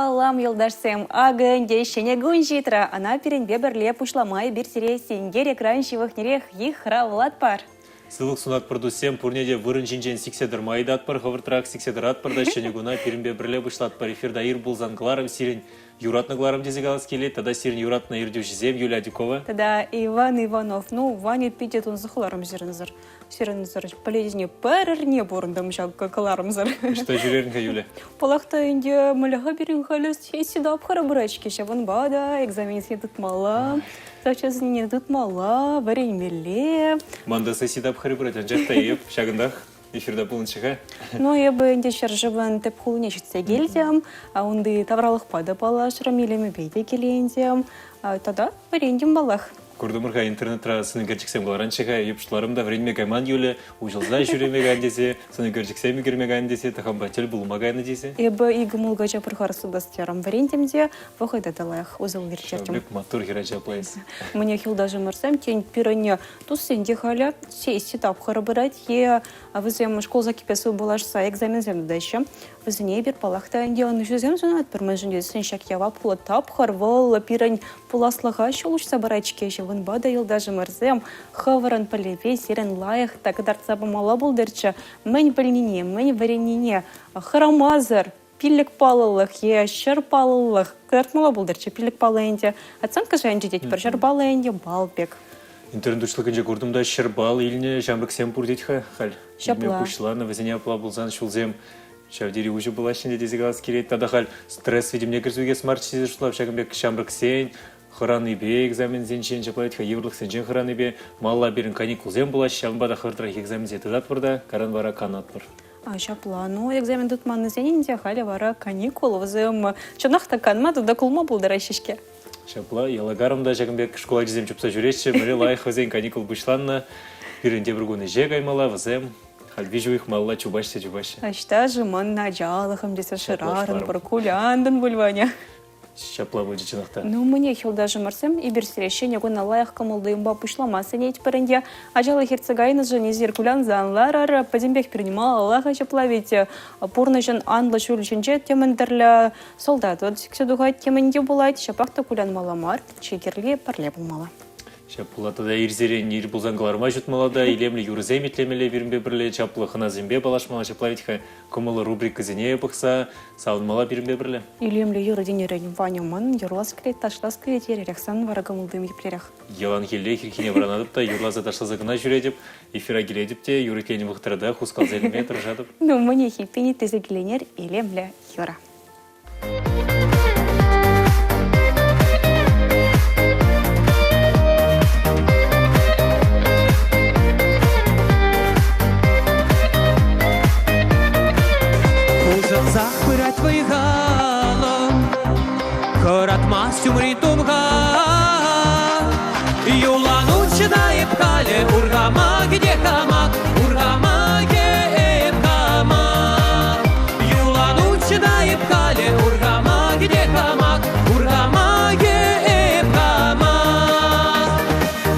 салам елдашсем. Агынде шене гунжитра. Ана перенбе бірле пушламай бір сире сенгер экран шивых нерех ехра влад пар. Сылық сунат продусем пурнеде вырын жинжен сикседір майдат пар, хавыртрак сикседір пар да шене гуна перенбе бірле пушлат пар. Эфирда ир булзангларым сирен юратныгларым дезегалас келет, тада сирен юратна ирдюшизем Юлия Дюкова. Тада Иван Иванов, ну, Ваня питет он захларым зернзар. Сирензар, полезне пәрірне бұрындым жақ какаларымзар. Что жюрернка, Юля? Полақта инде мұліға берін қалыс, сесіда апқара бұрачке, шабын бада, экзаменске тұтмала, зачасыне тұтмала, варенмеле. Манда сесіда апқара бұрат, анжақта еп, шағындақ. Эфирда болыншыға. Ну, я бы инде шаржыван теп хулнешітсе келдем, а онды тавралық пада бала шырамелеме бейде келендем, тада варендем балақ. Көрдімірға интернетра сыны көрчіксем ғалараншыға епшыларымда вренме гайман Юля, ұжылзай жүремеган десе, сыны көрчіксем үгірмеган десе, тахамба тел бұлмағаны десе. Ебі игі мұлға жапырғар судастярым варендемде, вақайда далайық өзіл верчертім. Шабек матур хера жаплайыз. Мне хилда жымырсам, тень пиране тусенде халя, сессі тапқары бұрат, е візем школ закипесі болашса экзамен земдеші. Візіне бір палақта әнде оны жүзем зонат бір мәжінде сеншак ява пұлы тапқар вол пирань пуласлыға шолушса барачке жывын бада елда жымырсам, хаваран полеве серен лайық тақыдарца бамала болдырчы, мән білнене, мән варенене, харамазыр, пиллік палылық, шыр палылық, картмала болдырчы, пиллік палыйынде, ацанка жайынжы дейт бір жыр балыйынде балбек. Интернет ұшлығынже көрдімда шырбал еліне жамрықсем бұр дейт хал. Шапла. Пұшыланы візіне апла бұлзан шулзем. Шавдери уже была шинде дезигалас келет. Тада хал стресс видимне кірсуге смарт чизе шулап шагымбек шамрықсен. Хыраны бе экзамен зенчен жаплайт ха еврлық сенчен хыраны бе. Малла берін каникул зем была шамбада хыртырах экзамен зетыдат бұрда. Каран бара канат бұр. Шапла, ну экзамен тұтманы зенінде халі бара каникул візім. Чонақта канма туда кулма бұлдыра шешке. Шапла, ялагарымда жагымбек школа жезем чупса жүрешче, мөрі лайық візен каникул бұшланна. Бірінде бір күні жег аймала візем. Хальвижу их малла чубашся. Ашта жыман наджалыхым десе шырарын бір куляндын бульваня. Шапла бұлжы чынақта. Ну, мне хилда жымырсым, и берсірешен егона лайық кымылдыйымба пұшламасы нейт бірінде. Ажалы херцегайны жын езер кулян занларар, падембек перенимал Аллаха жаплавить. Пурны жын анлы шүлішінже теміндірлі солдат. Вот секседуға темінде болайт, шапақта кулян маламар, чекерлі парле болмала. Шапулатада ирзерен ир бұлзанғыларыма жұтмалада, илемлі юрызем етлемелі бірінбе бірлі, чаплы қына зембе балашмала, шаплавитха көмілі рубрика зене бұқса, сауынмала бірінбе бірлі. Илемлі юрыденерен ванямын, юрлас кілет, ташлас кілет, еререксан варагамылдым еплерек. Елан келі хиркине баранадып та, юрлаза ташлазығына жүредіп, эфира келедіп те, юрыкені бұқтырада, хускал зеліме тұржадып. Ну, мне хиппени тезекленер илемлі юра. Захпырать вайгалом, хоратмас умритумга, юлану чедает кале, ургама где камак, ургама где камак, юлану чедает кале, ургама где камак, ургама где камак.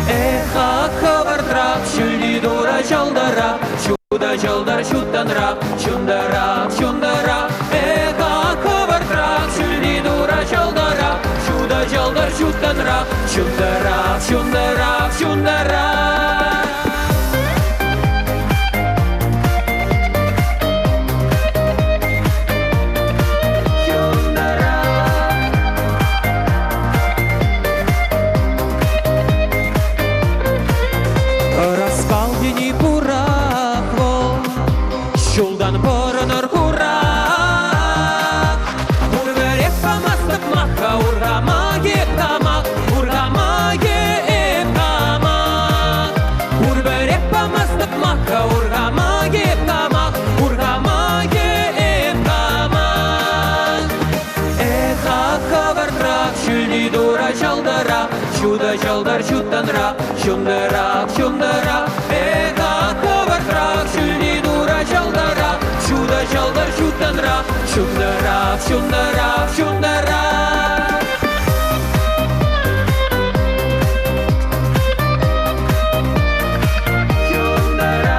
Эха хавардрак, шульди дура жалдара, чуда жалдар чуданрак, чундарак, чундарак. Эха хавардрак, шульди дура жалдара, чуда жалдар чуданрак, чундарак, чундарак, чундарак. Распал дени пурахвол, шулдан поранар курак. Ургарек хамастык маха, ургама гектамак, ургама гектамак. Ургарек хамастык маха, ургама гектамак, ургама гектамак. Эха хавардрак, шульди дура жалдара, чуда жалдар чуданрак, чундарак, чундарак. Эха хавардрак, шульди дура жалдара, чуда жалдар чуданрак, чундарак, чундарак, чундарак. Чундарак.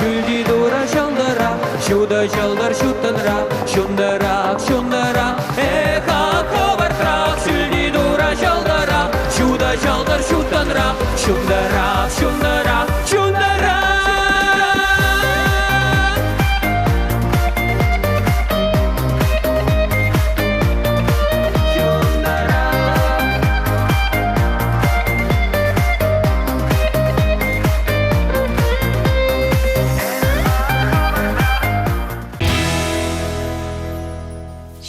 шүлди дура чалдыра, шуда чалдар шутынра, шундарак, шундарак, эх, акыбыртырак, шүлди дура чалдыра, шуда чалдар шутынра, шундарак, шундарак, шундарак.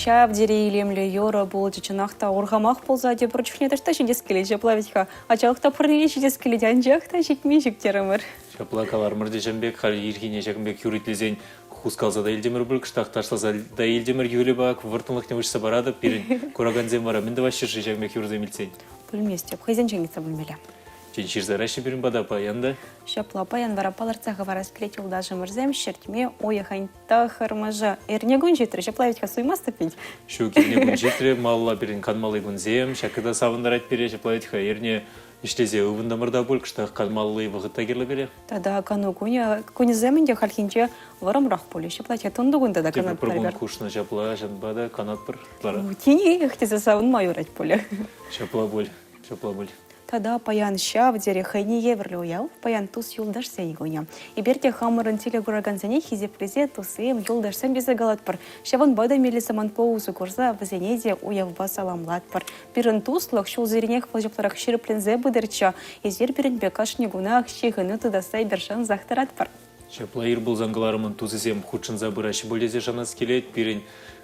Шав деревлемле юра был чеченахта ургамах полза де против не ташта чедес кележе плавитха, а чалхта прле чедес кележе анжахта чекмежик теремер. Шаплакалар мырдежембек хал ирхине жакымбек юритлезен хускалза да елдемір бүл кыштақ ташлаза да елдемір юлі бак выртынлық не ұшса барады перін кораганзен бара мінді башшыршы жакымбек юрзем илсен. Пульместе, хайзен чеңгітса бүлмелі. Чен ширзараши бірін бада паянда. Шапла паян варапаларца гаварас клетил даже мырзем шертме ояханьта хармажа. Эрнегун жетір, шаплавитха суймаста пить. Шу керне күн жетірі малла бірін канмалы күнзем, шакыда савындарат бере шаплавитха ерне иштезе ұвында мырда бұл кыштақ канмалы вғытта керлі бере. Тада кану күніземінде халхинче варамрақ поле. Шаплавитха тондугунда да канат Пробун парбер. кушна шапла жанбада канат бір. Тени эхтезе савын майорать поле. Шапла бұл. Тада паян шав дере хайни еврле уяв, паян тус юлдаш сенегуня. И берте хамырын теле гураганзане хизеплезе тусым юлдаш сен безе галатпар. Шаван бада мели саман поузу курза вазенезе уяв басаламлатпар. Пирын туслых шул зеренех пылжапларах ширплензе будерча. Изер пирын бекаш негунах шихыны тудасай бершан захтаратпар. Шапла ир бұл заңғыларымын тузызем худшын забырашы бөлезе жанас келет, пирін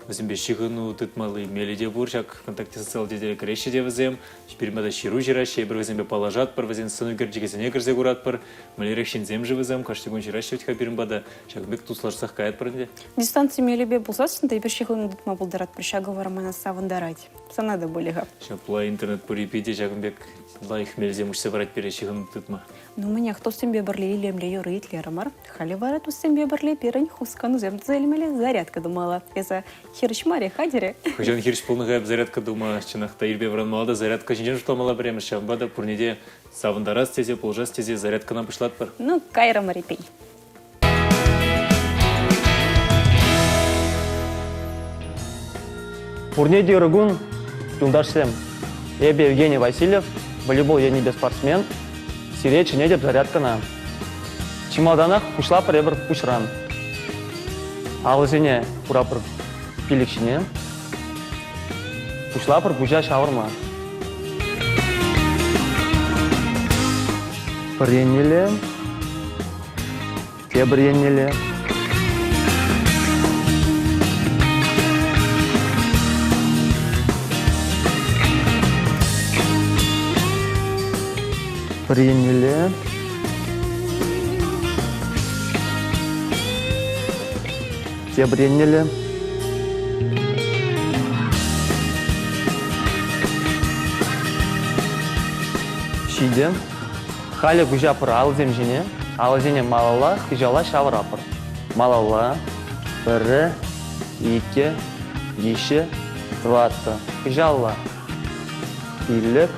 өзімбе шиғыну тұтмалы меледе бұр, жак контакте социал деделі кіреші де візем, шпирмада ширу жирашы, бір өзімбе палажат пар, візен сыну герджігесіне кірзе құрат пар, мөлерек шензем жы візем, каштығын жирашы өтіға бірімбада, шакбек тусларсақ каят парынде. Дистанция мелебе бұлсасын, да бір шиғыну тұтма бұлдарат бір шағы варамана савындарать. Санады болеға. Шапла интернет пурипиде, жакбек лайх мелзем ұшсы барат бере шиғыну тұтма. Ну, мне кто сэмбе барле илемле юры итлерамар. Хали варат у сэмбе барле пирань хускану зем зелемеле зарядка думала. Эза хиршмаре хадере. Хожан хирш полныға зарядка дума, чынақта ирбе вранмалда зарядка жинжен жұртламала біреміз шамбада пурнеде савындарас тезе, полжас тезе зарядкана пышлат бар. Ну, кайра марипей. Пурнеди Рыгун, Юлдашсем, Эбе Евгений Васильев, волейбол я не спортсмен, Сиречи недеп зарядкана. Чемоданах пушла пребр пушран. Алызене пурапыр пиликшине. Пушла пыр пужа шавырма. Пыренеле, тебренеле. Приняли. Те приняли. Шиде. Хали гужа пыр алзем жіне. Алзене малала, хижала шавыра пыр. Малала. Бірі, екі, еші, дваты. Хижала. Илік,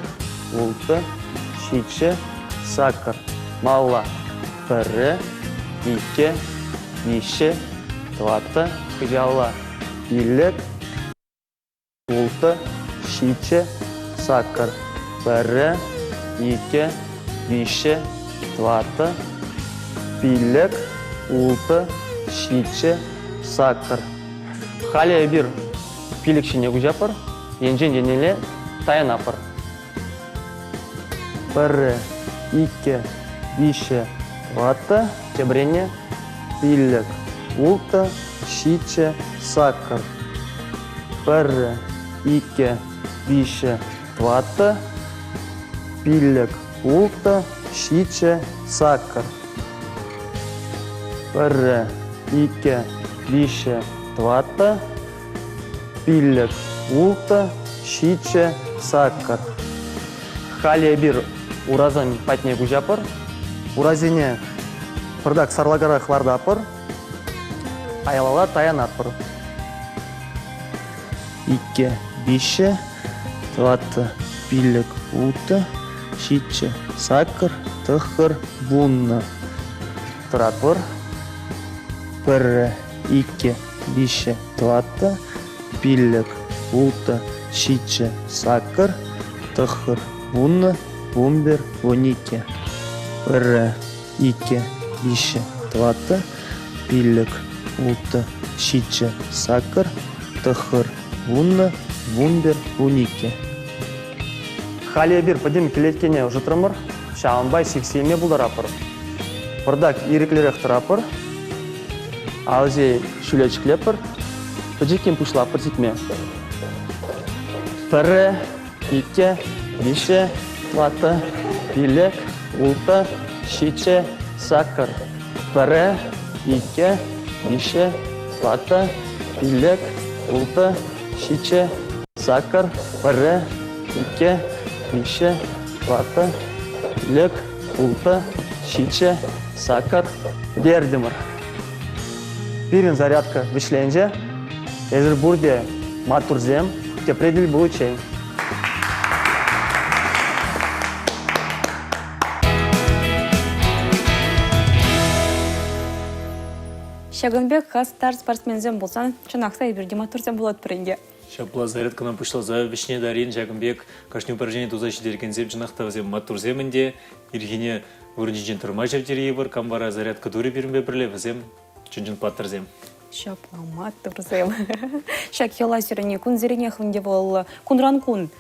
улты. Шиче, сакыр, мала, бірі, екі, еші, дваты, хижала, илік, улты, шиче, сакыр, бірі, екі, еші, дваты, билік, улты, шиче, сакыр. Хали бір пилікшіне күжапыр, енжен денеле таянапыр. Бірі, екі, биші, дваты, тебрене, билік, улты, шиче, сакыр. Бірі, екі, биші, дваты, билік, улты, шиче, сакыр. Бірі, екі, биші, дваты, билік, улты, шиче, сакыр. Хали бір уразан патне гужапыр. Уразине пырдак сарлагара хвардапыр. Аялала таянапыр. Ике бише, дваты, билік, улты, шиче, сакыр, тыхыр, бунны. Тұратпыр. пірі, икки, биші, тваты, пиллік, улты, шитче, саккар, тұхыр, вунны, вумбер, вунике. Пірі, икки, биші, тваты, пиллік, улты, шитче, саккар, тұхыр, вунны, вумбер, вунике. Халия бир падим келеткене уже тұрмыр, шағынбай сексеме бұлдар апыр. Бұрдак иреклерек тұрапыр, алзе шүлечклепір, Паджиким пушла партикме. Пірі, икке, биші, тваты, пиллік, улты, шитче, саккар. Пірі, икке, биші, тваты, пиллік, улты, шитче, саккар. Пірі, икке, биші, тваты, пиллік, улты, шитче, саккар. Дердімір. Пирин зарядка вишленже. Эзер бурде матурзем, те предель получай. Шагынбек хастар спортсмензем болсан, чынақса ебірде матурзем болады бірінде. Шапла зарядканан пушла за вишне дарин Шагынбек кашни упражнение туза шидерген зеп жинақта вазем матурземінде иргене урынжен тұрма жевдері бар, камбара зарядка дури бірінбе бірле вазем чынжын паттырзем. Шапламат турзем. Шак ела сирене кун зирене хвинде бол кунран кун.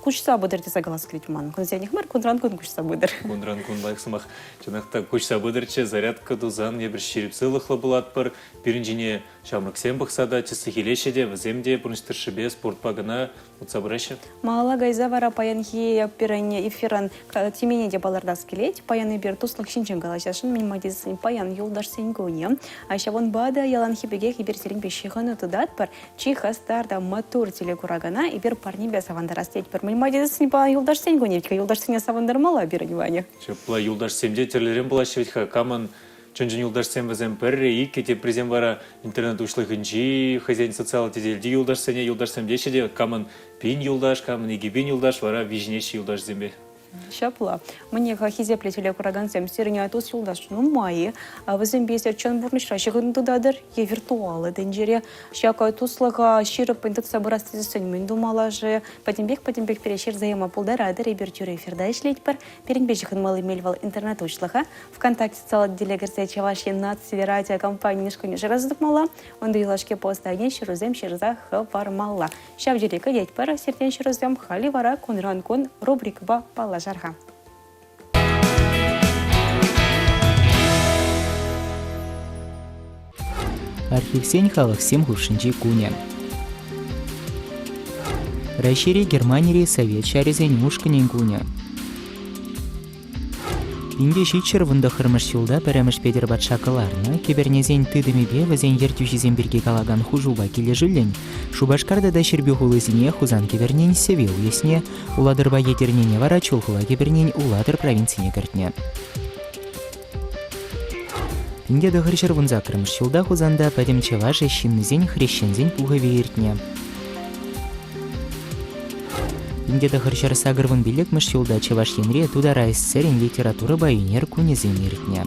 Кучса будыр десе глаз клитман. Кун зирене хмар кунран кун кучса будыр. Кунран кун байқсымақ жанақта кучса будырче зарядка дузан ебір шеріпсылықлы болат бір. Бірінжіне шамрыксем бұқсада чысы хелешеде віземде бұрынштыршыбе спорт багына ұтсабырышы. Мала гайза вара паянхи пирене эфиран темене де балардас келет. Паяны бер туслық шинчен галашашын минимадизм паян юлдаш сеньгуне. Айша вон бада яланхи бегех ибер серин бешиханы тудат бар. Чихастарда матур телекурагана ибер парни бе савандарастеть бар. Минимадизм паян юлдаш сеньгуне. Юлдаш сене савандармала биреневане. Шапла юлдаш семде терлерен булашы ведь каман чонжын юлдаш сем вазем перре икке те презем вара интернет ушлыгынжи хозяин социал теделди юлдаш сене юлдаш семдеши де каман пин юлдаш каман игибин юлдаш вара вижнеши юлдаш зембе. Шапла. Мне хизе плетели кураганцем сирене атус юлдаш ну майы. А вазем бесер чон бурнышра шигын тудадыр е виртуалы денжере. Шака туслага ширып интет собрасты сен думалаже. Патимбек перешер заема полдарадыр ибер тюре эфирда ишлеть бар. Перенбежихын малы мельвал интернет учлага. ВКонтакте стала делегация чаваши нации радио компании нишкони жираздыкмала. Онда илашке постаген ширузем ширза хавармала. Шавжерека деть пара сертен ширузем хали вара кунран кун рубрик ба пала жарха. Архивсен халықсем хушинчи куня. Рашири Германии совет шаризен мушканен куня. Инде шичер вында хырмыш юлда пәрәміш педер батшакыларны, кебернезен тыдымебе вазен ертюшизен бірге калаган хужуба келе жүллен, шубашкарда да шербе хулызіне хузан кебернен севе уесне, уладырба етернене вара чулхула кебернен уладыр провинцияне кіртне. Инде дығыршыр вынза кірмыш юлда хузанда пәдемчева жешіннізен хрещензен пуғаве ертне. Инде дығыршыр сағырвын білікміш юлда чеваш енре тудара эссерен литература байынер кунезен ертне.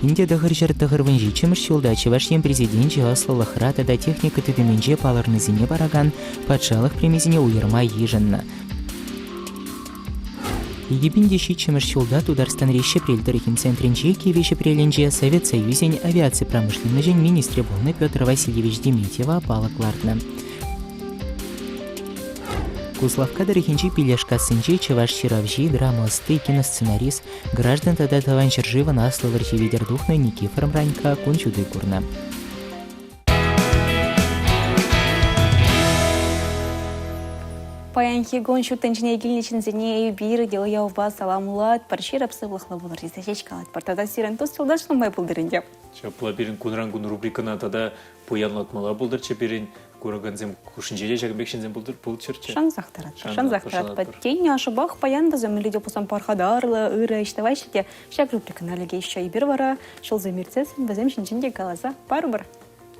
Инде дығыршыр тығырвын жичіміш юлда чеваш ен президент жиаслылық ратада техника тыдыменже паларнызіне бараган патшалық премезіне уйырма ежінна. Египинде шичимыш юлда Тударстан рейші прелдірігін центрінже кевеші преленже Совет Союзен авиация промышленнежен министре болны Петр Васильевич Дементьева палықлардны. Куславка дырыхинчи пилешкасынчи чеваш ширавжи, драмасты, киносценарист, граждан тада таванчыр жива насловар жевидердухны Никифором Ранька кунчуды курна. Паянхи гончу тенчине гильничин зене бир дел яуба саламулат паршир апсывлыхла булар десечкалат партада сирен тос солдашлы май булдырынде. Шапла бирин кунран кун рубрикана тада пуянлатмала булдырчы бирин кураганзем кушинжеле Шагынбекшинзем булдырчырчы. Шан захтарат паттень ашыбах паянда замылиде пусан пархадарлы ыры иштавайшите шак рубриканалеге еще и бир вара шол замирцесин базем шинчинде каласа парбар.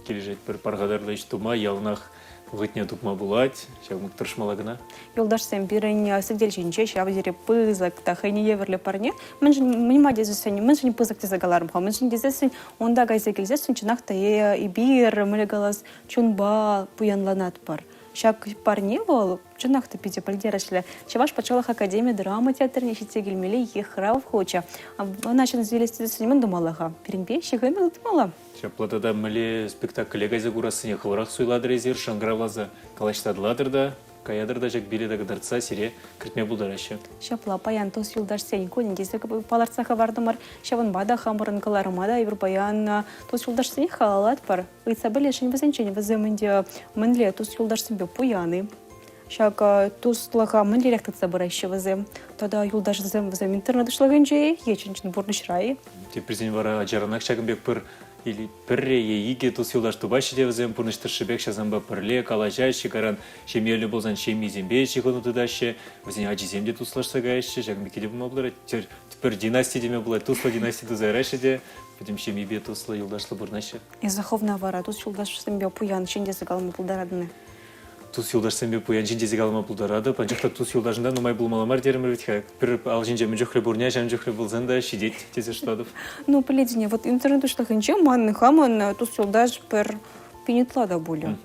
Кележет бір пархадарлы иштума ялнах Угытне тупма булать, сейчас мы тыршмала гына. Юлдашсем бирен сиделчинче, шавдире пызык, та хайне еверле парне. Мен же мнима дезесен, мен же не пызык дезагаларым ха. Мен же дезесен, онда гайзе келзесен, чинахта и бир, мелегалас чунба пуянланат пар. Шак парне бол, чинахта пите пальдерашле. Чаваш почалах академия драмы театрне шите гельмели ехрав хоча. А начин звелись дезесен, мен думалаха. Перенпе, щегами думала. Сейчас платада мали спектакль гайзе гурасыне хварах суйлады резер, шангравлаза калаштадладырда, каядырда жак биледа гадарца сире кіртме булдарашы. Шапла паян тос юлдаш сен конин десе паларцаха бардымар. Шаван бада хамырын каларымада ибір паян тос юлдаш сен халалат пар. Ыйца білешін візенчен віземінде мінле тос юлдаш сенбе пуяны. Шак тос лаха мінле ректатса барайшы візем. Тада юлдаш візем интернет ушлаганче, еченчен бурнышрай. Те президент вара аджаранак шагымбек пыр или пірре иге тус юлдаш тубашы девізем пұрныштыршыбек шазамба пірле калажай шекаран шемелі болзан шеми зембе шекону тыдашы візен аджиземде туслашса гайшы жагымбекеле бұма бұлар тепер династия деме бұлай тусла династия тузайрайшы де потім шемебе тусла юлдашлы бұрнашы. Изаховна вара тос юлдаш сенбе пуян шендесі калымы пулдарадыны. Тус юлдаш сенбе пуян жиндезі калыма пулдарады, панчақта тус юлдашында нумай бұлмаламар дерімір бітха. Пір ал жинже мен жоқлы бұрня, жан жоқлы бұлзанда шидет тезі штадов. Ну, поледине, вот интернет ушлаганче манны хаман тос юлдаш пір пенетлада болю.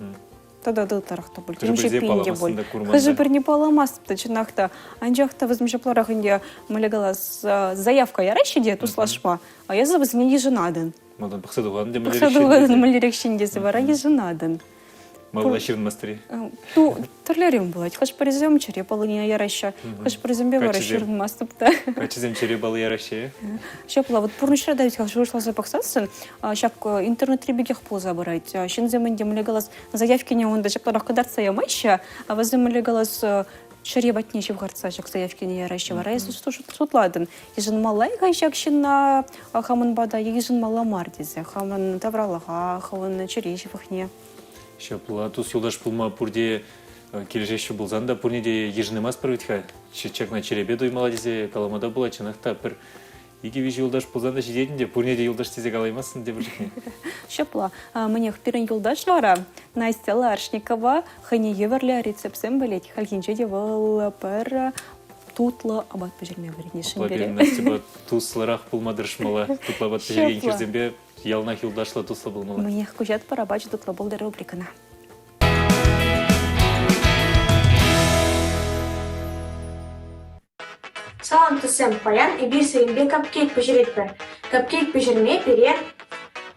Тада дылтарақта болю. Темше пенде болю. Хыжы бір не паламасыпты чынақта. Анжақта візмешапларағынде мөлегалас заявка ярайшыде туслашма, а я забыз не еженадын. Малдан пықсадуғаны де Пықсадуғаны мөлерекшіндесі бара еженадын. Мала ширин мастери. Ну, торлерим булать. Хаш паризем чере полыня яраща. Хаш паризем бевара ширин мастыпта. Качизем чере балы яраща. Шапла, вот пурнышра давить хаш вышла за паксасын. Шак интернет ребеких пол забирать. Шинзем инде млегалас заявки не он даже парахкадарца я майща, а возем млегалас чере батнечи в гарца, шак заявки не яраща. Вара если сутладен. Ежен малай гайшак шина хаман бада, ежен мала мардизе. Хаман тавралаха, хаман черещи вахне. Шапла тус юлдаш пулма пурде келешеші болзанда пурнеде ежінемас пірвітха. Чак на черебе доймала дезе каламада була чанақта пір иге вежі юлдаш болзанда жидетінде пурнеде юлдаш тезе калаймасын деп жүрекне. Шапла, мне пирен юлдаш вара Настя Ларшникова хане еверле рецепсем білет. Халгинче девал пір тутла абат пежерме варенешін бере. Настя тусларах пулмадыршмала. Тутла абат пежерген керзембе ялнах юлдашла тусла болмала. Мне кужат парабач тутла болды рубрикана. Салам тусем паян и бир сейінбе капкейк пешеретпі. Капкейк пешерме пере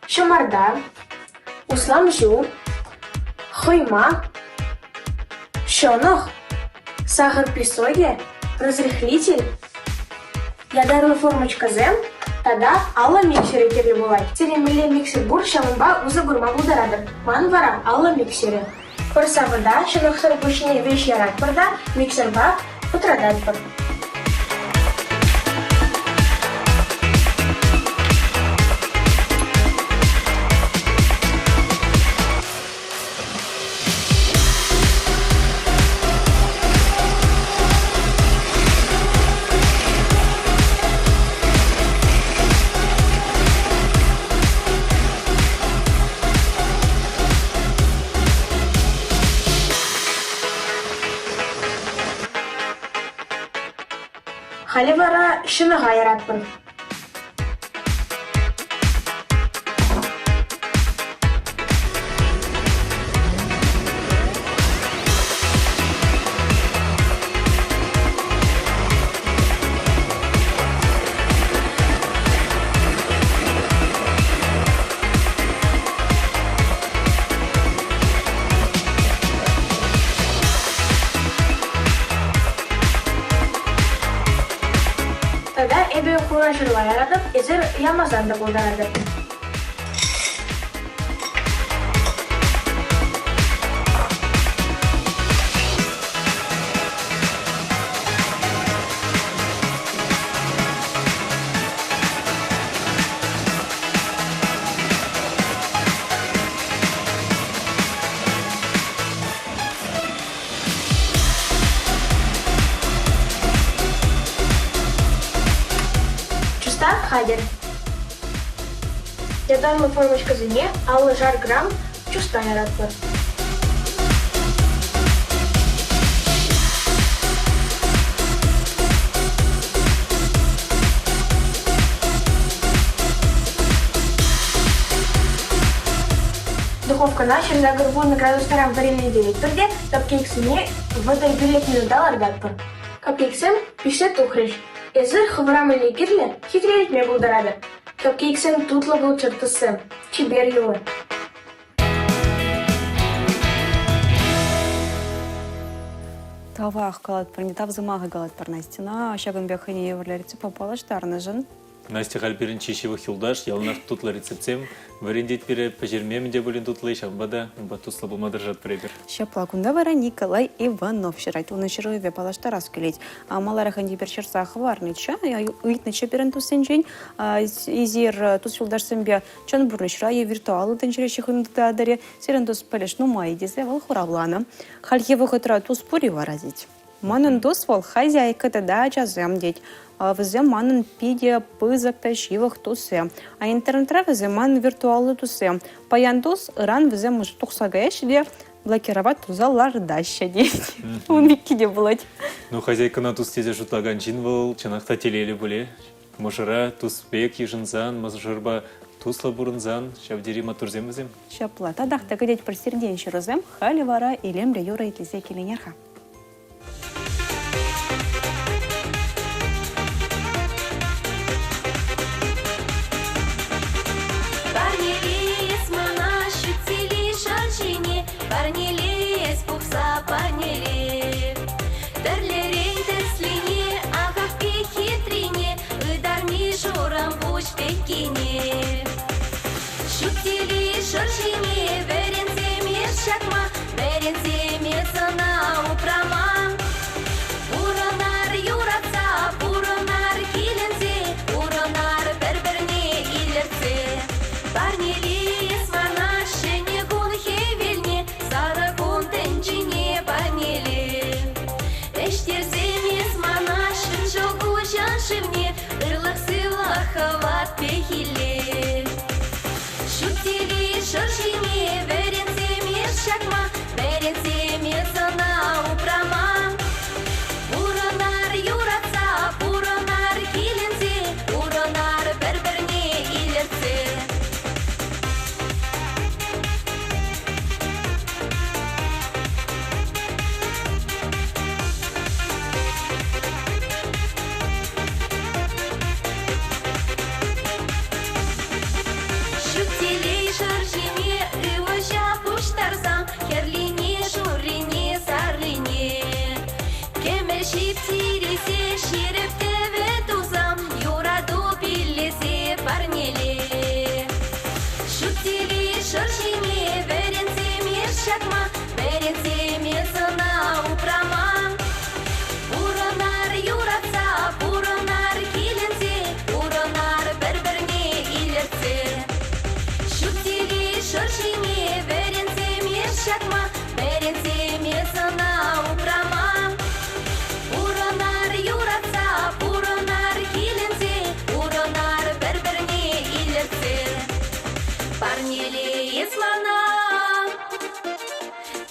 шамарда, усламжу, хойма, шонох, сахар песоге, разрыхлитель, ядарлы формочка зем, тада алла миксері керлі болай. Теремеле миксер бур шамынба узы гурма бұлдарадыр. Ман вара алла миксері. Пырса вода, шынықсыр пүшіне веш ярат пырда, миксерба пытрадат пыр. Халі вара шыныға яратпын. Тада эбе хура жырла ярадып, эзер ямазан да болдарады. Хадер. Ядарлы формочка зене, аллы жар грамм чуста яратпыр. Духовкана шырда гырбуны градустарам варили директорде капкейксине в этой билетную дал ардатпын. Капкейксем пиште тухрыш. Эзір хывырамылы кирлі хитрелікме бұлдарады. Капкейксем тутлы бұл чыртысым. Чибер юлы. Тавах калат парнитав замага галат парнастина, шагын бяхани еврлерцы попала штарны жын. Настя Хальперин Чищева Хилдаш, ялнах тутла рецептем, варендит пере пожермем, где были тутлы, шамбада, батусла был мадржат пребер. Шаплакунда вара Николай Иванов ширайт уны шируеве палашта раскелить. А маларахан дипер черсах варнича, уитны чаперен тусенжень, изир тусшилдаш сэмбя чан бурнышрае виртуалы тенчеречих индадаре, сирен тус палеш нумай дизе вал хуравлана. Хальевы хотра тус пури варазить. Манын тус вал хозяйка да чазем деть. Везе манын пиде пызак тащивах тусе. А интернетра везе манын виртуалы тусе. Паян тус ран везе может тухсагаеш де блокировать тузалар даща деть. Унбикки де булать. Ну, хозяйка на тус тезе шутлаган чинвал, чанахта телели были. Можера тус бек ежинзан, мазжырба тусла бурынзан, шавдери матурзем везем. Шапла. Тадах так идеть про сердень широзем, хали вара и лемре юра и тлизе келенерха.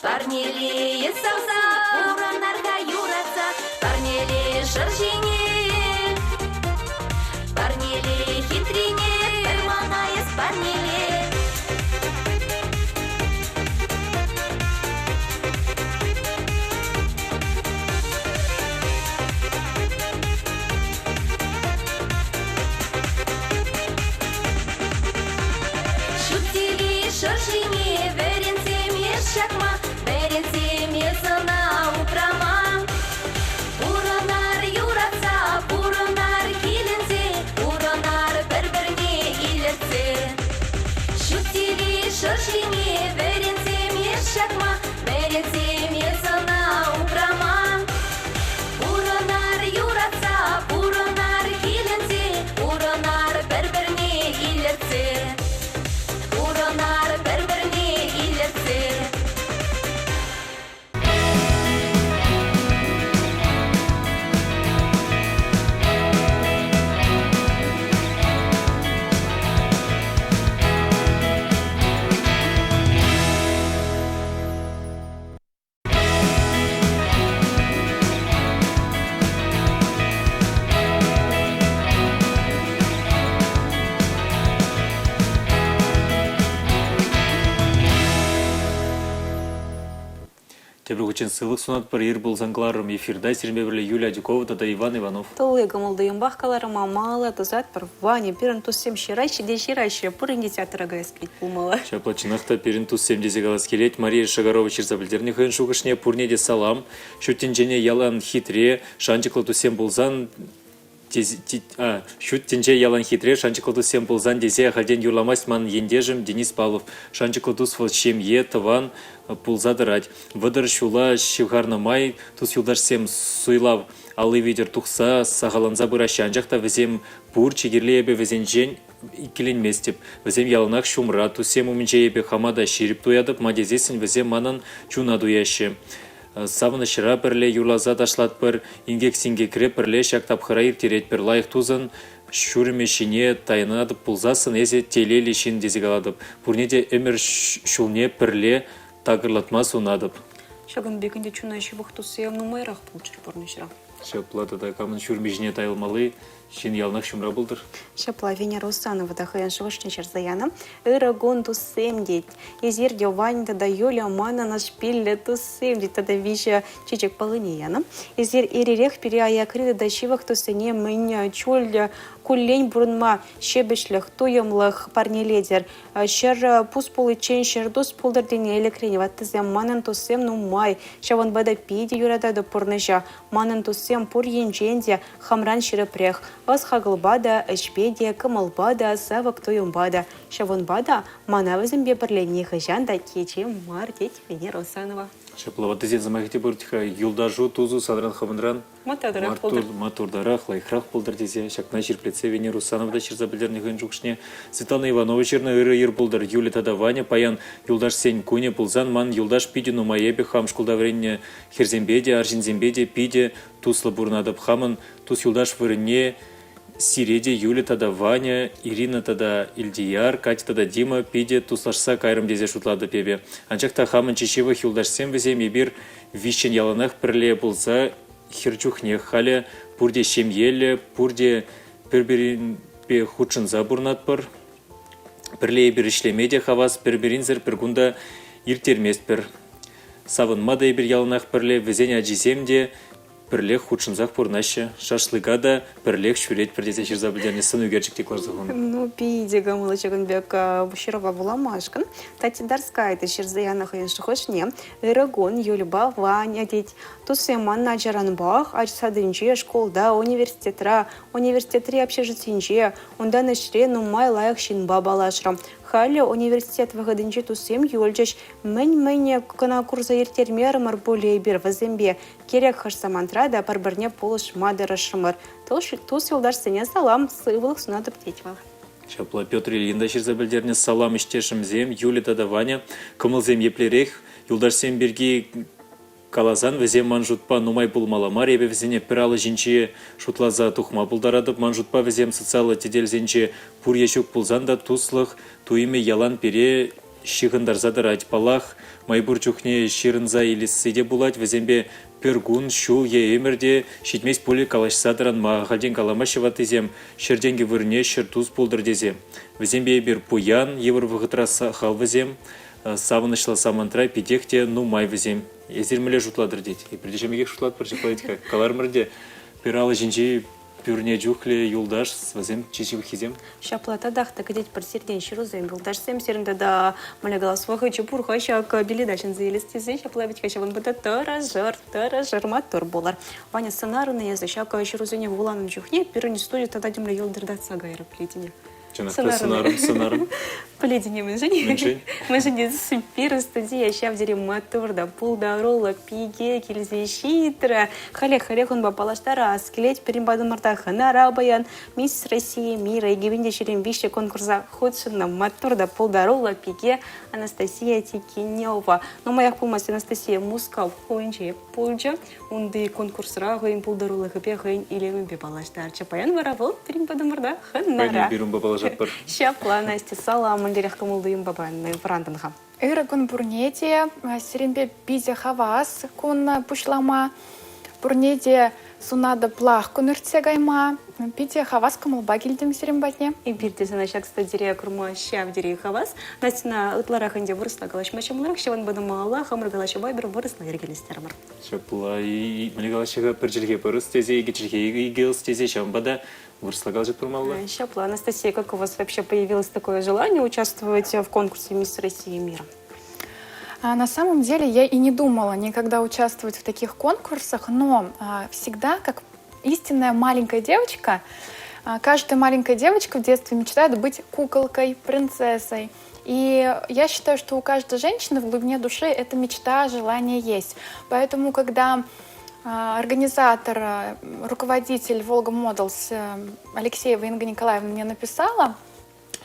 Парнели сауса, уранарга юраца, парнели шаржине, парнели хитрине, пермана ес парнели. Шутили шаржине, веренце мешакма. Шаржине, веренце мешакма, веренце месана упрама. Уронар юраца, уронар киленце, уронар берберне илерце. Уронар берберне илерце. Шебру очень сылық сунат пар ир был зангларым эфирда сиренбе бірле Юлия Дюкова да Иван Иванов. Толы гамылдыйым бахкаларыма мала, тузат пар Ваня, пирен туссем ширайши, де ширайши, пурын театра гаскит пумала. Шаплачынақта перін тус 70 галас келет Мария Шагарова Черзабілдерні хын шуғышне пурнеде салам, шүттенжене ялан хитре, шанчықлы тусем болзан, шүттенже ялан хитре, шанчықлы тусем болзан дезе халден юрламас ман ендежім Денис Павлов, шанчықлы тус фалшем е, таван, пулзадырать. Вадыр шула шивгарна май, тус юлдашсем суйлав, алы видер тухса, сағаланза бұрашан жақта візем пур чегерлебе візенжен икеленместеп. Візем ялынақ шумра, тусем умінжейбе хамада ширип туядып, мадезесін візем манан чуна дуяшы. Савына шыра бірле юрлаза ташлат бір, ингек-сингек креп бірле шак тапхыра иртерет бір лайық тузын, шүрмешіне тайынадып пулзасын әзе телелі шин дезегаладып. Пурнеде өмір шулне бірле тағырлатмас унадып. Шагын бекінде чуна шыбық туссем нумайрақ пулчыр порнышыра. Шаплатада камын шүрмешіне тайылмалы, шин ялнақ шумра бұлдыр. Шапла Венера Усанова да хаян шывышны черзаяна. Эрагон туссем деть. Езерде Вань да Юля мана на шпилле туссем деть. Тада вища чичек полынияна. Езер иререх переая крыда да шивах туссене меня чулья кулень бурунма шебешлях туемлах парнеледер. Шер пусполы чен шер дос пулдар дене элекрени. Ваттызем манан туссем ну май. Шаван бада пиди юрада да порныша. Манан туссем пур енженде хамран шерепрех. Вас хагылбада, эшпедия, кымылбада, савак туюмбада. Шавунбада, манавызым бепірлені хыжанда кече мартеть Венера Усанова. Шаплаваты зен замахите бұртиха юлдажу тузу садран хабынран. Матурдарах, лайхрах пулдар дезе. Шакна ширплеце Венера Усанова да ширзабілдерні хын жукшне. Светлана Иванова черна ыры ир пулдар. Юля тада Ваня паян юлдаш сень куне пулзан ман юлдаш пидину маебе хам шкулдавренне херзембеде, аржинзембеде пиде тусла бурнадып хамын тус юлдаш вырыне Сиреде, Юля тада Ваня, Ирина тада Ильдияр, Катя тада Дима, пиде туслашса кайрым дезе шутлады пебе. Анчақта хамын чешевы юлдашсем візем ебір вишчен яланах пірле бұлза херчухне халя, пурде шемелі, пурде пірберін пе худшынза бурнат пір. Пірле ебір ішлемеде хавас, пірберінзір піргунда иртермест пір. Савынмада ебір яланах пірле візен аджиземде, пірлех худшынзақ пұрнашы, шашлыгада пірлех шүрет пірдесе шырзабылдеріне сын үгерчікте кларзығын. Ну, пиде гамылы чагын бек буширова буламашкан. Тати дарскайты шырзаяна хаян шухошне. Эрагон, Юльба, Ваня деть. Тусеман на Джаранбах, ачсадынче, школда, университетри общежитинче. Онда нышре нумай лайық шинба балашрам. Халі университет вағыдынче тусем юльчаш мән кына курса ертермерімір болей бір візембе керек хашсамантра да парбірне полыш мадырышымыр. Тус юлдаш сене салам сывылық сунатып детьвал. Шапла Петр Ильинда шырзабілдеріне салам іштешім зем, Юля тада Ваня, кымылзем еплерех, юлдашсем берге калазан візем манжутпа нумай булмаламар, ебе візене піралы жінче шутлаза тухма булдарадып, манжутпа візем социалы теделзенче пур ешук пулзан да туслық, туиме ялан пере шиғындарзадырать палах, майбур чухне ширынза или сыде булать, візембе пергун, шул, емірде, шитмес пулі калашсадыран мағалден каламашева тезем, шерденге вырне шертуз пулдыр дезем. Візембе бір пуян, евір вғытра хал візем, савынышлы самантра пидехте ну май візем. Езермеле жутладыр дейд. И придешем егек жутлад бірші политика. Калармырде пиралы жинжи пюрне жухле юлдаш візем чечеві хизем. Шаплата дахта кадеть пар серден ширузем. Юлдаш сем серінде да маля голосвахы чупур хащак биледашын заелестезе. Шапла бітка шаван бұда тара жар матур болар. Ваня сценарыны езі шака ширузене вуланым жухне пирыне студия тада демле юлдырдатса гайры плетіне. Сценарым. Поледине мы же супер студия, ща в дере матурда, пулдарола, пиге, кельзе, щитра. Халек он бапалаштара, скелет перембаду мартаха, нарабаян, мисс России, мира, и гивенде черем вище конкурса ходшина, матурда, пулдарола, пиге, Анастасия Тикинева. Но моя помощь Анастасия Мускав, хоинче, пульча, унды конкурс рагоин, пулдарола, хапехаин, или мы бапалаштар. Чапаян воровал, перембаду мартаха, нара. Щапла, Настя, салам. Дерехка мулдыйым бабан франтанха. Эрагон бурнеде, сиренбе бизе хавас, кун пушлама, бурнеде Сунада плах куныртсе гайма, пите хавас камылба килдим серембатне. И бирде заначак стадире курма щав дири хавас. Настина ытларахынде вырысла галашмача муларак, щаван бадымала, хамыр галаша байбер вырысла ергелестермар. Шапла и мне галашага перчерге порыс тезе, гечерге игелс тезе, шамбада выросла галажит турмалла. Щапла. Анастасия, как у вас вообще появилось такое желание участвовать в конкурсе «Мисс России и мира»? На самом деле я и не думала никогда участвовать в таких конкурсах, но всегда, как истинная маленькая девочка, каждая маленькая девочка в детстве мечтает быть куколкой, принцессой. И я считаю, что у каждой женщины в глубине души эта мечта, желание есть. Поэтому, когда организатор, руководитель Volga Models Алексеева Инга Николаевна мне написала,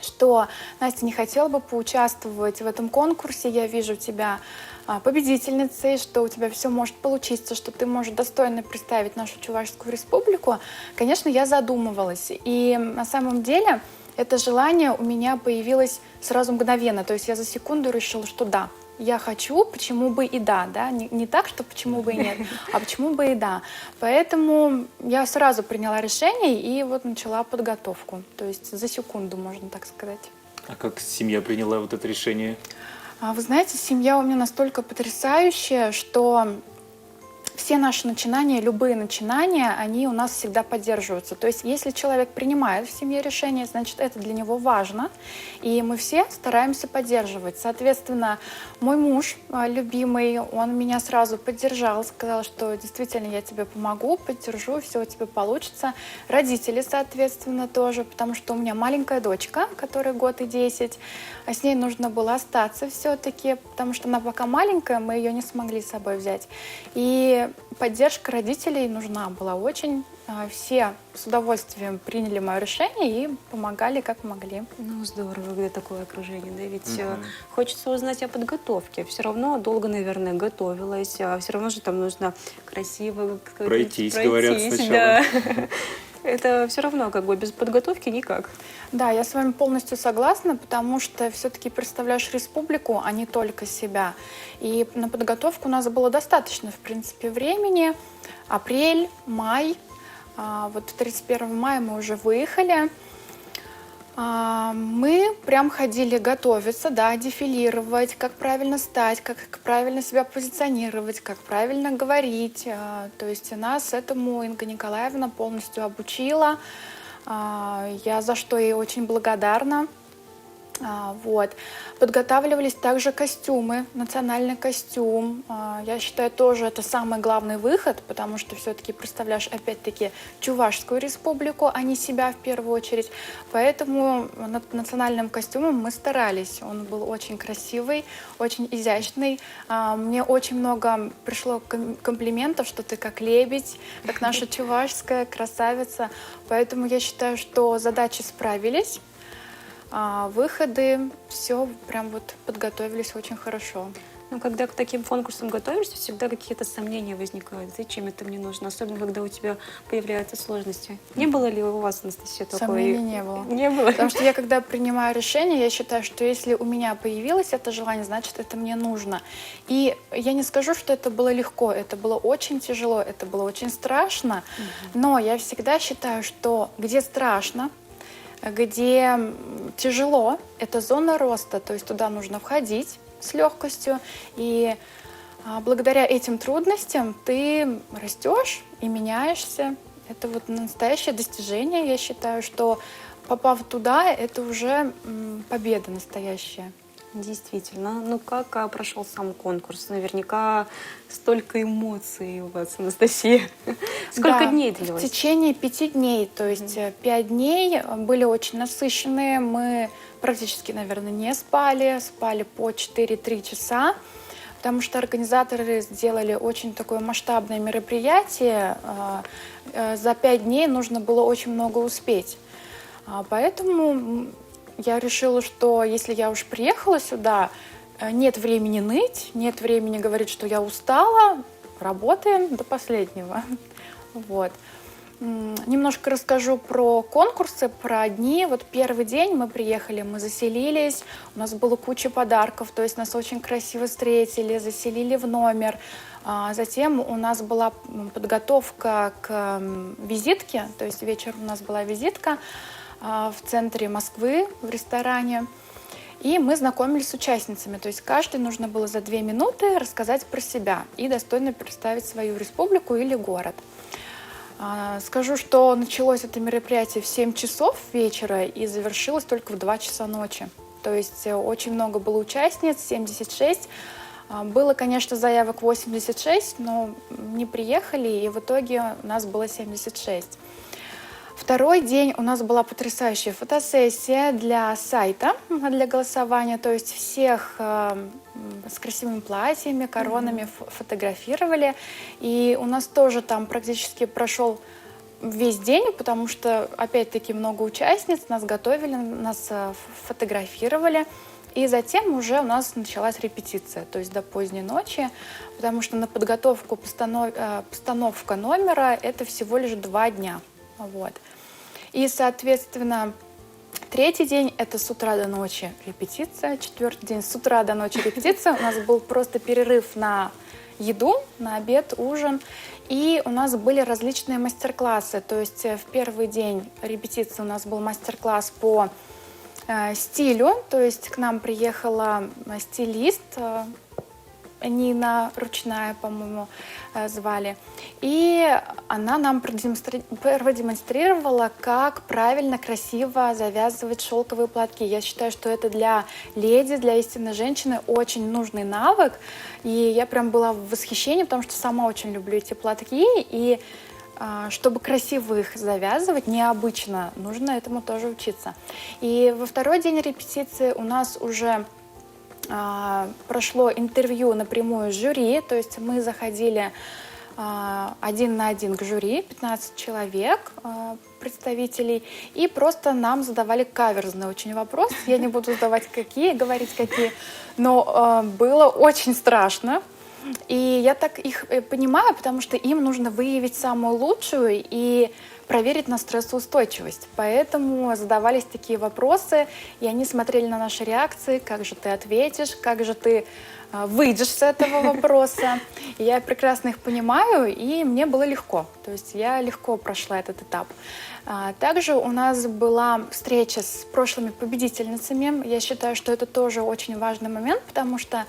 что Настя, не хотела бы поучаствовать в этом конкурсе, я вижу тебя победительницей, что у тебя все может получиться, что ты можешь достойно представить нашу Чувашскую республику. Конечно, я задумывалась. И на самом деле это желание у меня появилось сразу мгновенно. То есть я за секунду решила, что да, я хочу, почему бы и да, да? Не так, что почему бы и нет, а почему бы и да. Поэтому я сразу приняла решение и вот начала подготовку. То есть за секунду, можно так сказать. А как семья приняла вот это решение? Вы знаете, семья у меня настолько потрясающая, что все наши начинания, любые начинания, они у нас всегда поддерживаются. То есть если человек принимает в семье решение, значит, это для него важно. И мы все стараемся поддерживать. Соответственно, мой муж любимый, он меня сразу поддержал, сказал, что действительно я тебе помогу, поддержу, все у тебя получится. Родители, соответственно, тоже, потому что у меня маленькая дочка, которой год и 10, а с ней нужно было остаться все-таки, потому что она пока маленькая, мы ее не смогли с собой взять. И поддержка родителей нужна была очень. Все с удовольствием приняли мое решение и помогали, как могли. Ну, здорово, где такое окружение, да, ведь хочется узнать о подготовке. Все равно долго, наверное, готовилась, а все равно же там нужно красиво Пройтись, говорят сначала. Да. Это все равно как бы без подготовки никак. Да, я с вами полностью согласна, потому что все-таки представляешь республику, а не только себя. И на подготовку у нас было достаточно, в принципе, времени. Апрель, май. Вот 31 мая мы уже выехали. Мы прям ходили готовиться, да, дефилировать, как правильно стать, как правильно себя позиционировать, как правильно говорить. То есть нас этому Инга Николаевна полностью обучила. Я за что ей очень благодарна. Вот. Подготавливались также костюмы, национальный костюм. Я считаю, тоже это самый главный выход, потому что все-таки представляешь, опять-таки, Чувашскую республику, а не себя в первую очередь. Поэтому над национальным костюмом мы старались. Он был очень красивый, очень изящный. Мне очень много пришло комплиментов, что ты как лебедь, как наша чувашская красавица. Поэтому я считаю, что задачи справились. Выходы, все прям вот подготовились очень хорошо. Ну, когда к таким конкурсам готовишься, всегда какие-то сомнения возникают. Зачем это мне нужно? Особенно, когда у тебя появляются сложности. Не было ли у вас, Анастасия, такой? Сомнений не было. Не было? Потому что я, когда принимаю решение, я считаю, что если у меня появилось это желание, значит, это мне нужно. И я не скажу, что это было легко. Это было очень тяжело, это было очень страшно. Но я всегда считаю, что где страшно, где тяжело, это зона роста, то есть туда нужно входить с легкостью, и благодаря этим трудностям ты растешь и меняешься. Это вот настоящее достижение, я считаю, что попав туда, это уже победа настоящая. Действительно. Ну, как прошел сам конкурс? Наверняка столько эмоций у вас, Анастасия. Сколько дней длилось? В течение 5 дней. То есть 5 дней были очень насыщенные. Мы практически, наверное, не спали. Спали по 4-3 часа. Потому что организаторы сделали очень такое масштабное мероприятие. За 5 дней нужно было очень много успеть. Поэтому я решила, что если я уж приехала сюда, нет времени ныть, нет времени говорить, что я устала, работаем до последнего. Вот. Немножко расскажу про конкурсы, про дни. Вот первый день мы приехали, мы заселились, у нас было куча подарков, то есть нас очень красиво встретили, заселили в номер. Затем у нас была подготовка к визитке, то есть вечером у нас была визитка в центре Москвы, в ресторане. И мы знакомились с участницами, то есть каждой нужно было за 2 минуты рассказать про себя и достойно представить свою республику или город. Скажу, что началось это мероприятие в 7 часов вечера и завершилось только в 2 часа ночи. То есть очень много было участниц, 76. Было, конечно, заявок 86, но не приехали, и в итоге у нас было 76. Второй день у нас была потрясающая фотосессия для сайта, для голосования. То есть всех с красивыми платьями, коронами фотографировали. И у нас тоже там практически прошел весь день, потому что, опять-таки, много участниц, нас готовили, нас фотографировали. И затем уже у нас началась репетиция, то есть до поздней ночи, потому что на подготовку постановка номера — это всего лишь 2 дня. Вот. И, соответственно, третий день — это с утра до ночи репетиция, 4-й день с утра до ночи репетиция. У нас был просто перерыв на еду, на обед, ужин. И у нас были различные мастер-классы. То есть в первый день репетиции у нас был мастер-класс по стилю. То есть к нам приехала стилист, Нина Ручная, по-моему, звали. И она нам продемонстрировала, как правильно, красиво завязывать шелковые платки. Я считаю, что это для леди, для истинной женщины очень нужный навык. И я прям была в восхищении, потому что сама очень люблю эти платки. И чтобы красиво их завязывать, необычно, нужно этому тоже учиться. И во второй день репетиции у нас уже прошло интервью напрямую с жюри, то есть мы заходили 1 на 1 к жюри, 15 человек, представителей, и просто нам задавали каверзный очень вопрос. Я не буду говорить какие, но было очень страшно. И я так их понимаю, потому что им нужно выявить самую лучшую и проверить на стрессоустойчивость. Поэтому задавались такие вопросы, и они смотрели на наши реакции, как же ты ответишь, как же ты выйдешь с этого вопроса. И я прекрасно их понимаю, и мне было легко. То есть я легко прошла этот этап. Также у нас была встреча с прошлыми победительницами. Я считаю, что это тоже очень важный момент, потому что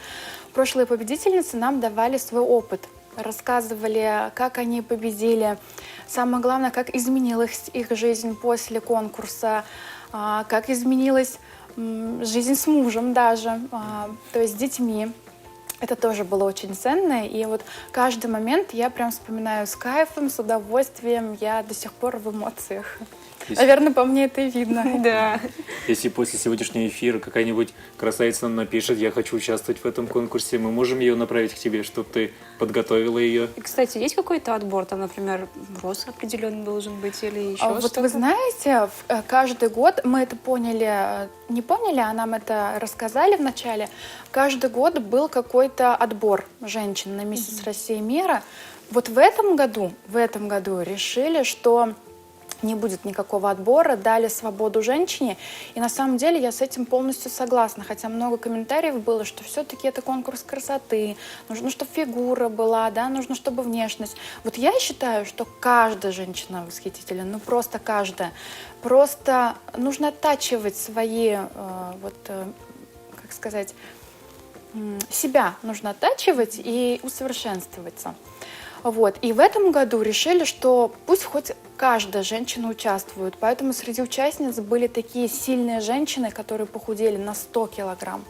прошлые победительницы нам давали свой опыт, рассказывали, как они победили, самое главное, как изменилась их жизнь после конкурса, как изменилась жизнь с мужем даже, то есть с детьми. Это тоже было очень ценно, и вот каждый момент я прям вспоминаю с кайфом, с удовольствием, я до сих пор в эмоциях. Наверное, по мне это и видно. Да. Если после сегодняшнего эфира какая-нибудь красавица нам напишет, я хочу участвовать в этом конкурсе, мы можем ее направить к тебе, чтобы ты подготовила ее? И, кстати, есть какой-то отбор, там, например, рост определенный должен быть или еще что-то? Вот вы знаете, каждый год мы это поняли, не поняли, а нам это рассказали вначале. Каждый год был какой-то отбор женщин на месяц России и мира. Вот в этом году решили, что не будет никакого отбора, дали свободу женщине. И на самом деле я с этим полностью согласна. Хотя много комментариев было, что все-таки это конкурс красоты, нужно, чтобы фигура была, да, нужно, чтобы внешность. Вот я считаю, что каждая женщина восхитительна, ну просто каждая. Просто нужно оттачивать свои, себя нужно оттачивать и усовершенствоваться. Вот. И в этом году решили, что пусть хоть каждая женщина участвует. Поэтому среди участниц были такие сильные женщины, которые похудели на 100 килограмм.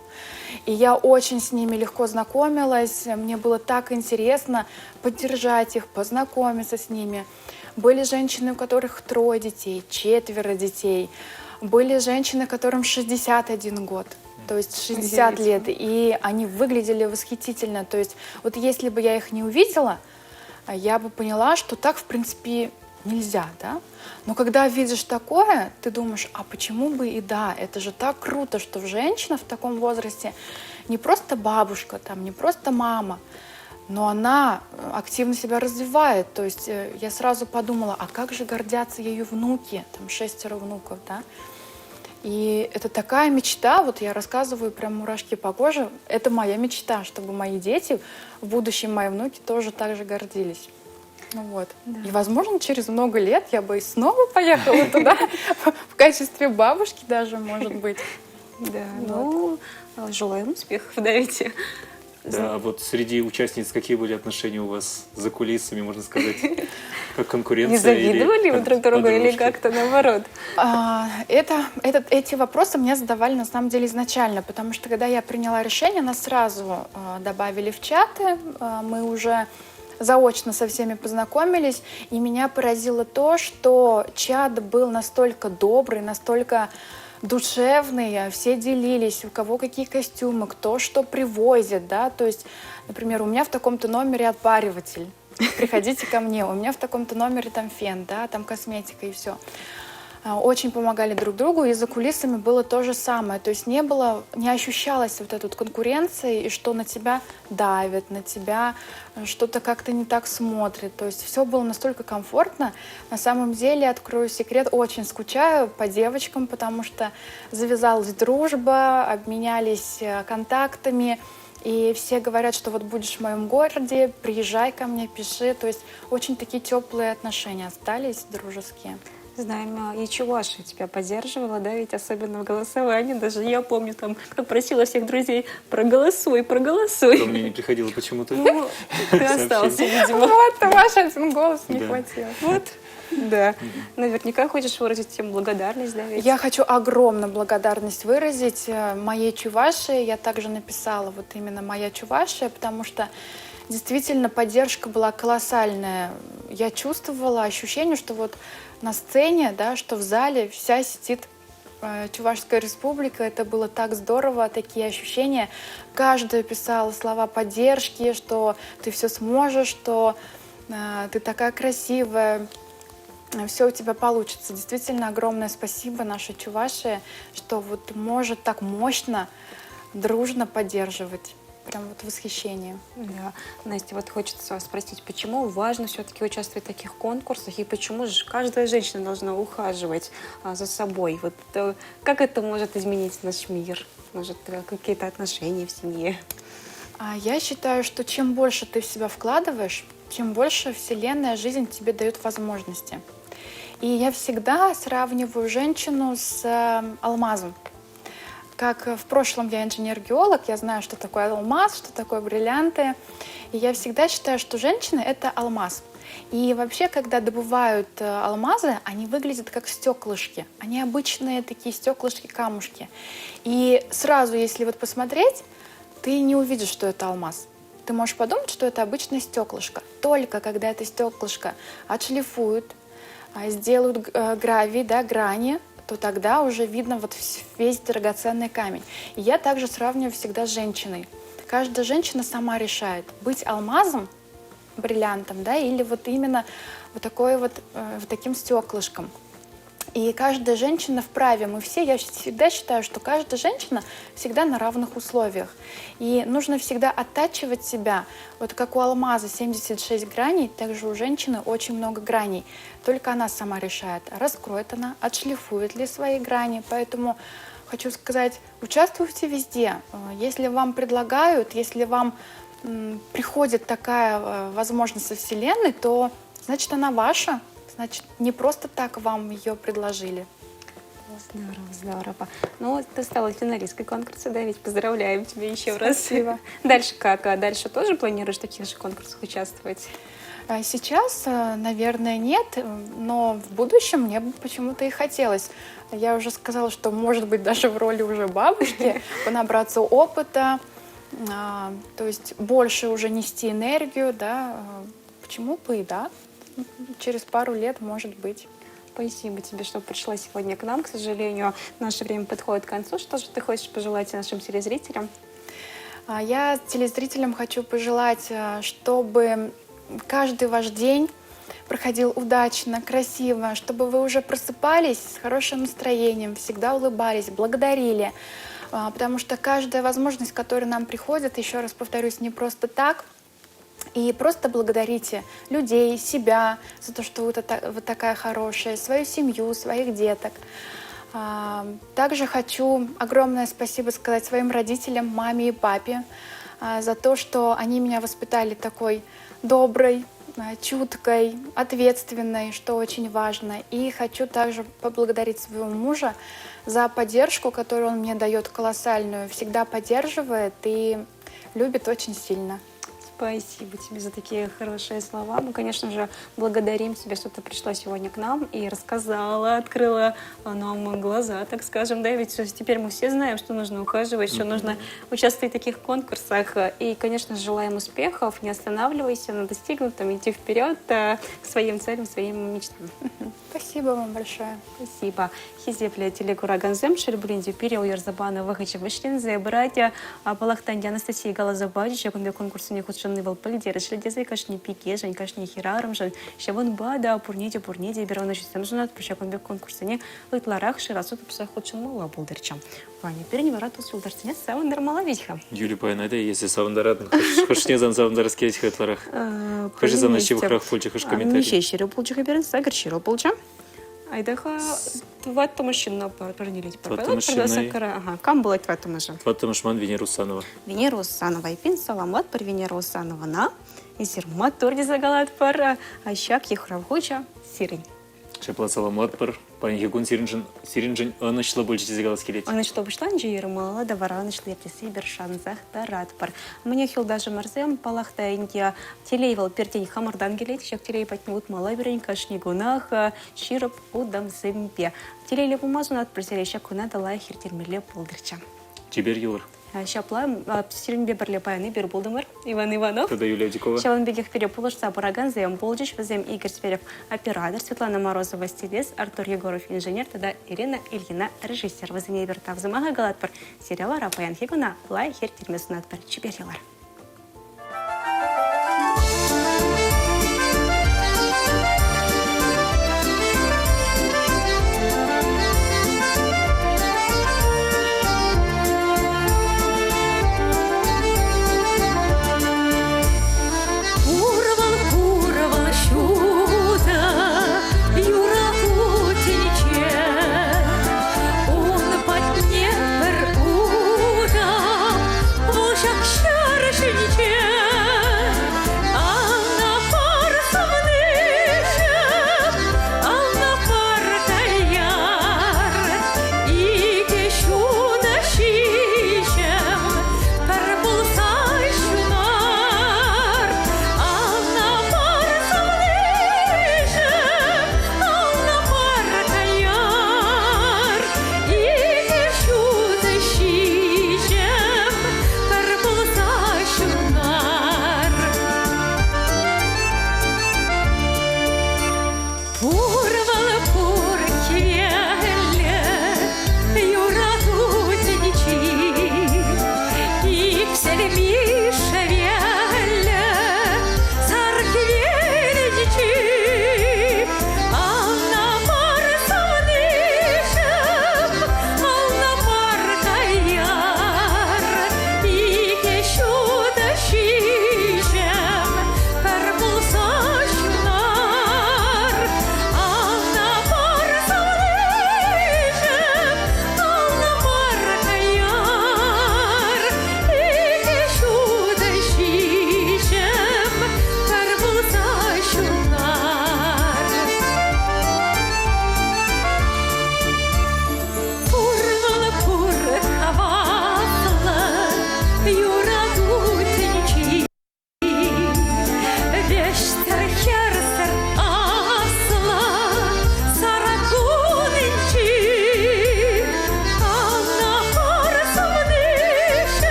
И я очень с ними легко знакомилась. Мне было так интересно поддержать их, познакомиться с ними. Были женщины, у которых 3 детей, 4 детей. Были женщины, которым 61 год. То есть 60 лет. И они выглядели восхитительно. То есть вот если бы я их не увидела, я бы поняла, что так, в принципе, нельзя, да? Но когда видишь такое, ты думаешь, а почему бы и да? Это же так круто, что женщина в таком возрасте не просто бабушка, там, не просто мама, но она активно себя развивает. То есть я сразу подумала, а как же гордятся ее внуки, там 6 внуков, да? И это такая мечта, вот я рассказываю, прям мурашки по коже. Это моя мечта, чтобы мои дети, в будущем мои внуки тоже так же гордились. Ну вот. Да. И, возможно, через много лет я бы и снова поехала туда, в качестве бабушки даже, может быть. Да, ну, желаем успехов, давайте. Да, а вот среди участниц какие были отношения у вас за кулисами, можно сказать? Как конкуренция? Не завидовали вы друг другу или подружки? как-то наоборот? Эти вопросы мне задавали на самом деле изначально, потому что когда я приняла решение, нас сразу добавили в чаты, мы уже заочно со всеми познакомились, и меня поразило то, что чат был настолько добрый, настолько душевный, все делились, у кого какие костюмы, кто что привозит, да, то есть, например, у меня в таком-то номере отпариватель, приходите ко мне, у меня в таком-то номере там фен, да, там косметика и все. Очень помогали друг другу, и за кулисами было то же самое. То есть не ощущалось вот этой вот конкуренции, и что на тебя давят, на тебя что-то как-то не так смотрит. То есть все было настолько комфортно. На самом деле, открою секрет, очень скучаю по девочкам, потому что завязалась дружба, обменялись контактами. И все говорят, что вот будешь в моем городе, приезжай ко мне, пиши. То есть очень такие теплые отношения остались, дружеские. Знаем, и Чуваша тебя поддерживала, да, ведь особенно в голосовании. Даже я помню, там, как просила всех друзей, проголосуй, проголосуй. Ко мне не приходило почему-то. Ну, ты остался, видимо. Вот, ваш один голос не Да. хватило. Вот, да. Наверняка хочешь выразить им благодарность, да, ведь? Я хочу огромную благодарность выразить моей Чувашии. Я также написала вот именно «Моя Чувашия», потому что действительно поддержка была колоссальная. Я чувствовала ощущение, что вот на сцене, да, что в зале вся сидит Чувашская республика. Это было так здорово, такие ощущения. Каждая писала слова поддержки, что ты все сможешь, что ты такая красивая, все у тебя получится. Действительно, огромное спасибо нашей Чувашии, что вот может так мощно, дружно поддерживать. Прям вот восхищение. Да. Настя, вот хочется спросить, почему важно все-таки участвовать в таких конкурсах, и почему же каждая женщина должна ухаживать за собой? Вот как это может изменить наш мир? Может, какие-то отношения в семье? Я считаю, что чем больше ты в себя вкладываешь, тем больше Вселенная, жизнь тебе дает возможности. И я всегда сравниваю женщину с алмазом. Как в прошлом я инженер-геолог, я знаю, что такое алмаз, что такое бриллианты. И я всегда считаю, что женщина — это алмаз. И вообще, когда добывают алмазы, они выглядят как стеклышки. Они обычные такие стеклышки, камушки. И сразу, если вот посмотреть, ты не увидишь, что это алмаз. Ты можешь подумать, что это обычное стеклышко. Только когда это стеклышко отшлифуют, сделают гравий, да, грани, то тогда уже видно вот весь драгоценный камень. И я также сравниваю всегда с женщиной. Каждая женщина сама решает, быть алмазом, бриллиантом, да, или вот именно вот таким стеклышком. И каждая женщина вправе, мы все, я всегда считаю, что каждая женщина всегда на равных условиях. И нужно всегда оттачивать себя. Вот как у алмаза 76 граней, также у женщины очень много граней. Только она сама решает, раскроет она, отшлифует ли свои грани. Поэтому хочу сказать, участвуйте везде. Если вам предлагают, если вам приходит такая возможность со Вселенной, то значит она ваша. Значит, не просто так вам ее предложили. Здорово, здорово. Ну, ты стала финалисткой конкурса, да, ведь поздравляем тебя еще раз. Спасибо. Дальше как? А дальше тоже планируешь в таких же конкурсах участвовать? Сейчас, наверное, нет, но в будущем мне бы почему-то и хотелось. Я уже сказала, что, может быть, даже в роли уже бабушки, понабраться опыта, то есть больше уже нести энергию, да, почему бы и да. Через пару лет, может быть. Спасибо тебе, что пришла сегодня к нам. К сожалению, наше время подходит к концу. Что же ты хочешь пожелать нашим телезрителям? Я телезрителям хочу пожелать, чтобы каждый ваш день проходил удачно, красиво, чтобы вы уже просыпались с хорошим настроением, всегда улыбались, благодарили. Потому что каждая возможность, которая нам приходит, еще раз повторюсь, не просто так. И просто благодарите людей, себя за то, что вы такая хорошая, свою семью, своих деток. Также хочу огромное спасибо сказать своим родителям, маме и папе, за то, что они меня воспитали такой доброй, чуткой, ответственной, что очень важно. И хочу также поблагодарить своего мужа за поддержку, которую он мне дает колоссальную, всегда поддерживает и любит очень сильно. Спасибо тебе за такие хорошие слова. Мы, конечно же, благодарим тебя, что ты пришла сегодня к нам и рассказала, открыла нам глаза, так скажем. Да, ведь теперь мы все знаем, что нужно ухаживать, что нужно участвовать в таких конкурсах. И, конечно, желаем успехов, не останавливайся на достигнутом, иди вперед к своим целям, своим мечтам. Спасибо вам большое. Спасибо. Хизепле телекураганзем шерблинди перел Ярзабана выхача вышлинзе братья Балахтанди Анастасия Галазабадич, я конбе конкурсу не худший был полидер, шледезай кашни пике, жень кашни хираром, жень щавон бада, пурниди, берона шестем женат, пуща конбе конкурсу не вытларах ширасу тупса худшин мала булдырчам. Ваня, переневорату сулдарцинец савандер малавичха. Юлия Пайнада, если савандарат, хочешь не зан савандарские хэтларах. Хочешь за наши вхрах пульчих аж комментарий. Мещей щиро пульчих берен, сагар щиро пульча. Айдаха твата машина парнилить. Твата машина. Ага, кам была твата машина? Твата машман Венеру Санова. Венеру Усанова и пин саламат пар Венеру Усанова на и сирмат торди загалат пар ащак ехравгуча сирень. Шепла саламат пар панихигун сиринжин анышлы больше загалас келет. Анышлы бышлан жиырмала да вара анышлы ертесі бершанзах да рад пар. Мне хил даже марзем палахта индия телейвал пертень хамардан келет, щак телей патнут мала берень кашнигунах широп удам зимпе. Телейли бумазунат призереща куна дала хиртермеле полдырча. Чибер Юлар. Щапла сиренбе берлепаяны бер булдымыр Иван Иванов. Тогда Юлия Дикова. Щаван бегих переположца Бараган, Заем Болдич, Вазем Игорь Сверев, оператор, Светлана Морозова, стилист, Артур Егоров, инженер, тогда Ирина Ильина, режиссер. Вазеней Вертав, Замага Галатпар, сериала Рапаян Хигуна, Лай Хертирмеснатпар, Чибер Юлар.